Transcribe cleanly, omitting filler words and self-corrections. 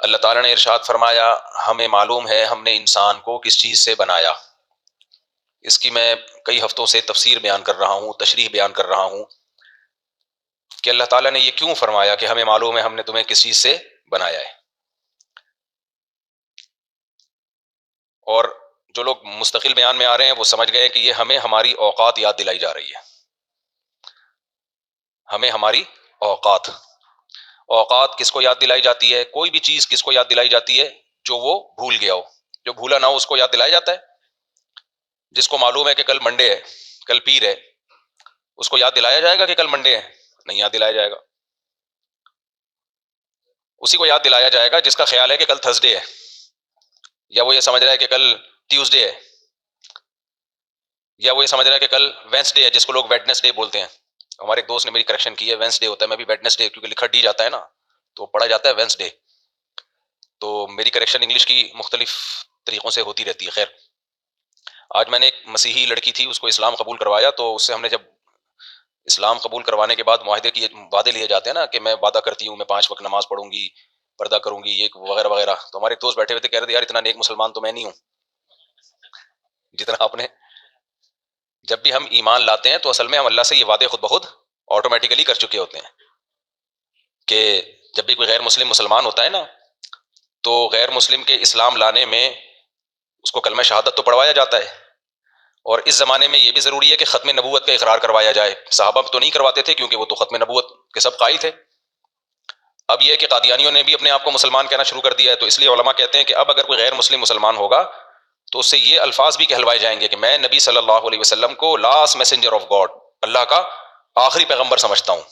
اللہ تعالیٰ نے ارشاد فرمایا ہمیں معلوم ہے ہم نے انسان کو کس چیز سے بنایا. اس کی میں کئی ہفتوں سے تفسیر بیان کر رہا ہوں، تشریح بیان کر رہا ہوں کہ اللہ تعالیٰ نے یہ کیوں فرمایا کہ ہمیں معلوم ہے ہم نے تمہیں کس چیز سے بنایا ہے. اور جو لوگ مستقل بیان میں آ رہے ہیں وہ سمجھ گئے کہ یہ ہمیں ہماری اوقات یاد دلائی جا رہی ہے. ہمیں ہماری اوقات اوقات کس کو یاد دلائی جاتی ہے؟ کوئی بھی چیز کس کو یاد دلائی جاتی ہے؟ جو وہ بھول گیا ہو. جو بھولا نہ ہو اس کو یاد دلایا جاتا ہے. جس کو معلوم ہے کہ کل منڈے ہے، کل پیر ہے، اس کو یاد دلایا جائے گا کہ کل منڈے ہے؟ نہیں یاد دلایا جائے گا. اسی کو یاد دلایا جائے گا جس کا خیال ہے کہ کل تھرسڈے ہے، یا وہ یہ سمجھ رہا ہے کہ کل ٹیوزڈے ہے، یا وہ یہ سمجھ رہا ہے کہ کل وینسڈے ہے، جس کو لوگ ویڈنسڈے بولتے ہیں. ہمارے ایک دوست نے میری کریکشن کی ہے، وینسڈے ہوتا ہے، میں بھی ویڈنسڈے کیونکہ لکھا ڈی جاتا ہے نا تو پڑھا جاتا ہے وینسڈے. تو میری کریکشن انگلش کی مختلف طریقوں سے ہوتی رہتی ہے. خیر، آج میں نے ایک مسیحی لڑکی تھی، اس کو اسلام قبول کروایا، تو اس سے ہم نے جب اسلام قبول کروانے کے بعد وعدے لیے جاتے ہیں نا کہ میں وعدہ کرتی ہوں میں 5 وقت نماز پڑھوں گی، پردہ کروں گی، یہ وغیرہ وغیرہ. تو ہمارے ایک دوست بیٹھے ہوئے تھے، کہہ رہے تھے یار اتنا نیک مسلمان تو میں نہیں ہوں جتنا آپ نے. جب بھی ہم ایمان لاتے ہیں تو اصل میں ہم اللہ سے یہ وعدے خود بخود آٹومیٹیکلی کر چکے ہوتے ہیں کہ جب بھی کوئی غیر مسلم مسلمان ہوتا ہے نا تو غیر مسلم کے اسلام لانے میں اس کو کلمہ شہادت تو پڑھوایا جاتا ہے. اور اس زمانے میں یہ بھی ضروری ہے کہ ختم نبوت کا اقرار کروایا جائے. صحابہ تو نہیں کرواتے تھے کیونکہ وہ تو ختم نبوت کے سب قائل تھے. اب یہ کہ قادیانیوں نے بھی اپنے آپ کو مسلمان کہنا شروع کر دیا ہے، تو اس لیے علماء کہتے ہیں کہ اب اگر کوئی غیر مسلم مسلمان ہوگا تو اس سے یہ الفاظ بھی کہلوائے جائیں گے کہ میں نبی صلی اللہ علیہ وسلم کو لاسٹ میسنجر آف گاڈ، اللہ کا آخری پیغمبر سمجھتا ہوں.